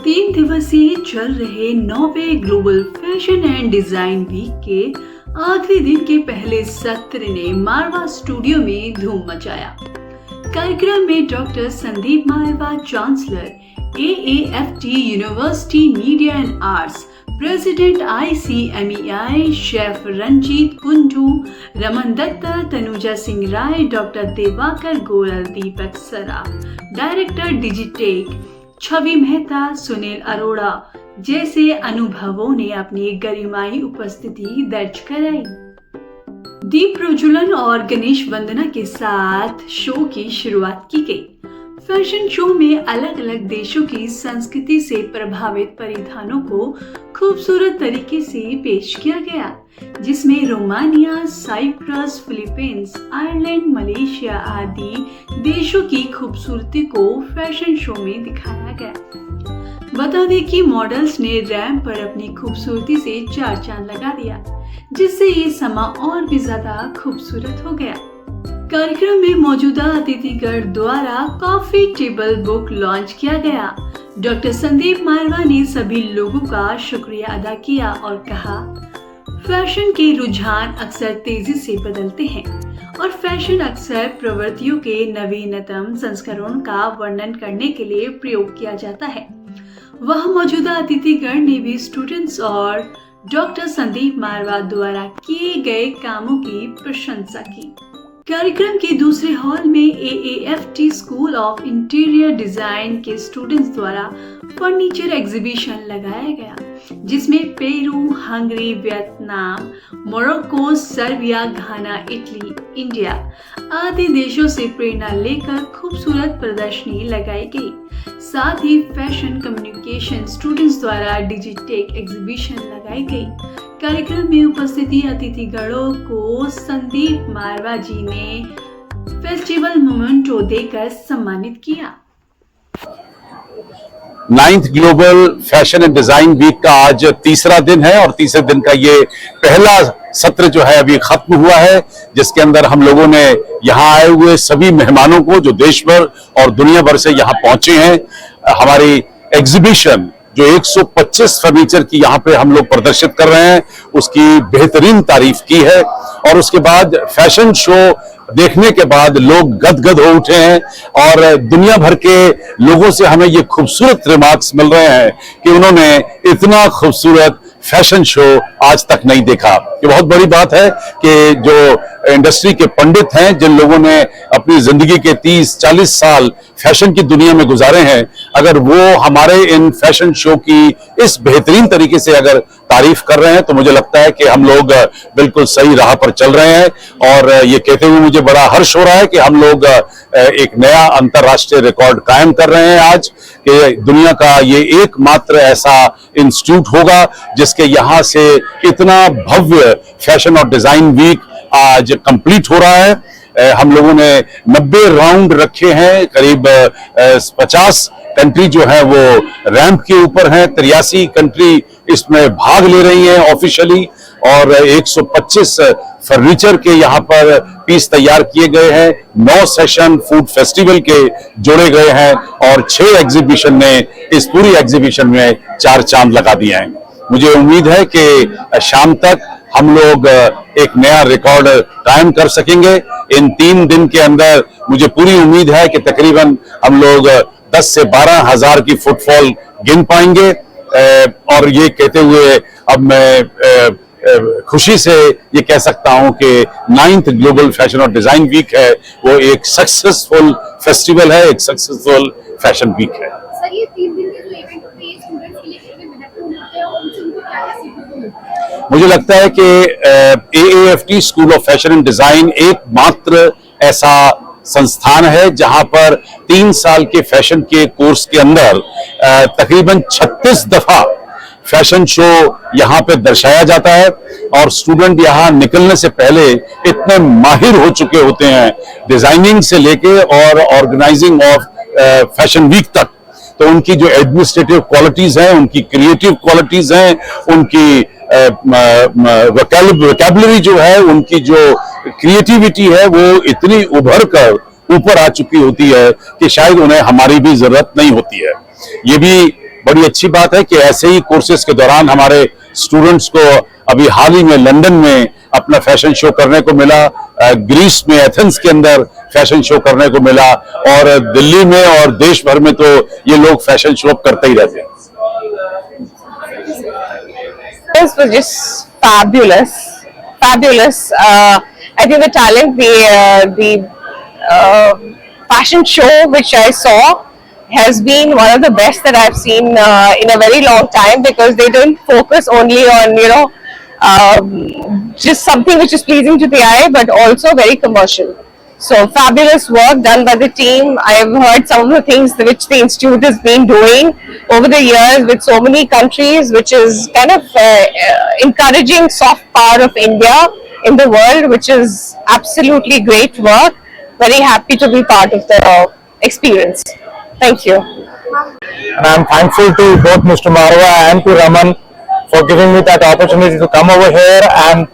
3 दिवसीय चल रहे 9वें global fashion and design week के आखिरी दिन के पहले सत्र ने मारवा स्टूडियो में धूम मचाया। कार्यक्रम में doctor Sandeep Marwah, chancellor AAFT university media and arts, president ICMEI, chef Ranjit Kundu, Raman Dutta, Tanuja Singh Rai, doctor Diwakar Goyal, Deepak Saraf, director Digitech Chhavi Mehta, Sunil Arora जैसे अनुभवों ने अपनी गरिमाई उपस्थिति दर्ज कराई। दीप प्रज्वलन और गणेश वंदना के साथ शो की शुरुआत की गई। फैशन शो में अलग अलग देशों की संस्कृति से प्रभावित परिधानों को खूबसूरत तरीके से पेश किया गया, जिसमें Romania, Cyprus, Philippines, Ireland, Malaysia आदि देशों की खूबसूरती को फैशन शो में दिखाया गया। बता दें कि मॉडल्स ने रैंप पर अपनी खूबसूरती से चार चांद लगा दिया, जिससे ये समा और भी ज्यादा खूबसूरत हो गया। कार्यक्रम में मौजूदा अतिथिगण द्वारा कॉफी टेबल बुक लॉन्च किया गया। डॉक्टर संदीप मारवा ने सभी लोगों का शुक्रिया अदा किया और कहा, फैशन के रुझान अक्सर तेजी से बदलते हैं और फैशन अक्सर प्रवृत्तियों के नवीनतम संस्करणों का वर्णन करने के लिए प्रयोग किया जाता है। वह मौजूदा अतिथिगण ने भी स्टूडेंट्स और डॉक्टर संदीप मारवा द्वारा किए गए कामों की प्रशंसा की। कार्यक्रम के दूसरे हॉल में AAFT school of interior design के स्टूडेंट्स द्वारा फर्नीचर एग्जीबिशन लगाया गया, जिसमें Peru, Hungary, Vietnam, Morocco, Serbia, Ghana, Italy, India आदि देशों से प्रेरणा लेकर खूबसूरत प्रदर्शनी लगाई गई। साथ ही फैशन कम्युनिकेशन स्टूडेंट्स द्वारा डिजिटेक एग्जीबिशन लगाई गई। कार्यक्रम में उपस्थिति अतिथिगणों को संदीप मारवा जी ने फेस्टिवल मोमेंटो देकर सम्मानित किया। 9th global fashion and design week का आज तीसरा दिन है और तीसरे दिन का ये पहला सत्र जो है अभी खत्म हुआ है, जिसके अंदर हम लोगों ने यहाँ आए हुए सभी मेहमानों को जो देश भर और दुनिया भर से यहाँ पहुंचे हैं, हमारी एग्जीबिशन जो 125 फर्नीचर की यहाँ पे हम लोग प्रदर्शित कर रहे हैं, उसकी बेहतरीन तारीफ की है। और उसके बाद फैशन शो देखने के बाद लोग गदगद हो उठे हैं और दुनिया भर के लोगों से हमें ये खूबसूरत रिमार्क्स मिल रहे हैं कि उन्होंने इतना खूबसूरत फैशन शो आज तक नहीं देखा। ये बहुत बड़ी बात है कि जो इंडस्ट्री के पंडित हैं, जिन लोगों ने अपनी जिंदगी के 30-40 साल फैशन की दुनिया में गुजारे हैं, अगर वो हमारे इन फैशन शो की इस बेहतरीन तरीके से अगर तारीफ कर रहे हैं तो मुझे लगता है कि हम लोग बिल्कुल सही राह पर चल रहे हैं। और ये कहते हुए मुझे बड़ा हर्ष हो रहा है कि हम लोग एक नया अंतर्राष्ट्रीय रिकॉर्ड कायम कर रहे हैं आज, कि दुनिया का ये एकमात्र ऐसा इंस्टीट्यूट होगा जिसके यहाँ से इतना भव्य फैशन और डिजाइन वीक आज कंप्लीट हो रहा है। हम लोगों ने 90 राउंड रखे हैं, करीब 50 कंट्री जो है वो रैंप के ऊपर है, 83 कंट्री इसमें भाग ले रही हैं ऑफिशियली, और 125 फर्नीचर के यहाँ पर पीस तैयार किए गए हैं, 9 सेशन फूड फेस्टिवल के जोड़े गए हैं और 6 एग्जीबिशन ने इस पूरी एग्जीबिशन में 4 चांद लगा दिए हैं। मुझे उम्मीद है कि शाम तक हम लोग एक नया रिकॉर्ड कायम कर सकेंगे। इन 3 दिन के अंदर मुझे पूरी उम्मीद है कि तकरीबन हम लोग 10 से 12 हजार की फुटफॉल गिन पाएंगे। और ये कहते हुए अब मैं खुशी से ये कह सकता हूं कि 9th ग्लोबल फैशन और डिजाइन वीक है वो एक सक्सेसफुल फेस्टिवल है, एक सक्सेसफुल फैशन वीक है। सर, ये 3 दिन के जो इवेंट होते हैं स्टूडेंट्स के लिए कितने महत्वपूर्ण होते हैं और उनसे उनको क्या-क्या सीखने को मिलता है? मुझे लगता है कि AAFT school of fashion and design एकमात्र ऐसा संस्थान है जहां पर 3 साल के फैशन के कोर्स के अंदर तकरीबन 36 दफा फैशन शो यहाँ पे दर्शाया जाता है और स्टूडेंट यहाँ निकलने से पहले इतने माहिर हो चुके होते हैं डिजाइनिंग से लेके और ऑर्गेनाइजिंग ऑफ फैशन वीक तक। तो उनकी जो एडमिनिस्ट्रेटिव क्वालिटीज हैं, उनकी क्रिएटिव क्वालिटीज हैं, उनकी वोकैबुलरी जो है, उनकी जो क्रिएटिविटी है वो इतनी उभर कर ऊपर आ चुकी होती है कि शायद उन्हें हमारी भी जरूरत नहीं होती है। ये भी बड़ी अच्छी बात है कि ऐसे ही कोर्सेज के दौरान हमारे स्टूडेंट्स को अभी हाल ही में लंदन में अपना फैशन शो करने को मिला, ग्रीस में एथेंस के अंदर फैशन शो करने को मिला, और दिल्ली में और देश भर में तो ये लोग फैशन शो करते ही रहते हैं। This was just fabulous, fabulous. I think the talent, the fashion show which I saw has been one of the best that I've seen in a very long time, because they don't focus only on, you know, just something which is pleasing to the eye, but also very commercial. So fabulous work done by the team. I've heard some of the things which the institute has been doing over the years with so many countries, which is kind of encouraging soft power of India in the world, which is absolutely great work. Very happy to be part of the experience. Thank you. And I'm thankful to both Mr. Marwa and to Raman for giving me that opportunity to come over here and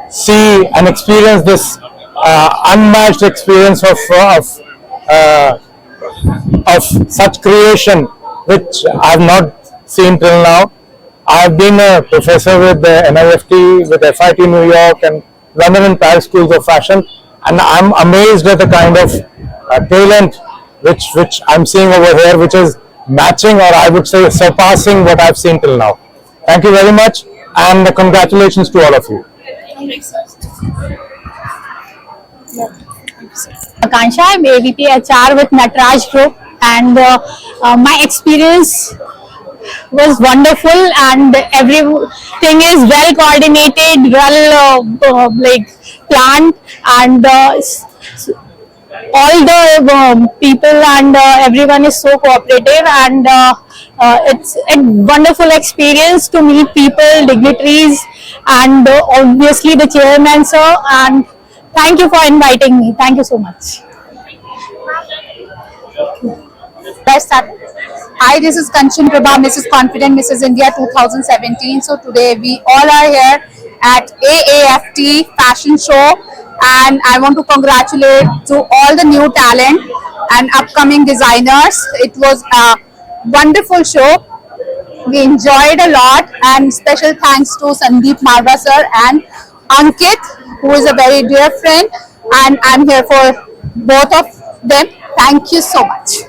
see and experience this unmatched experience of such creation, which I have not seen till now. I have been a professor with the NIFT, with FIT New York, and London and Paris schools of fashion, and I'm amazed at the kind of talent which I'm seeing over here, which is matching, or I would say surpassing, what I've seen till now. Thank you very much, and congratulations to all of you. Akansha, I'm AVP HR with Natraj Group, and my experience was wonderful, and everything is well coordinated, well like planned, and all the people and everyone is so cooperative, and it's a wonderful experience to meet people, dignitaries, and obviously the chairman sir, and thank you for inviting me. Thank you so much. Let's start. Hi, this is Kanchan Prabha, Mrs. Confident, Mrs. India 2017. So today we all are here at AAFT Fashion Show, and I want to congratulate to all the new talent and upcoming designers. It was a wonderful show. We enjoyed a lot, and special thanks to Sandeep Marwa sir and Ankit, who is a very dear friend, and I'm here for both of them. Thank you so much.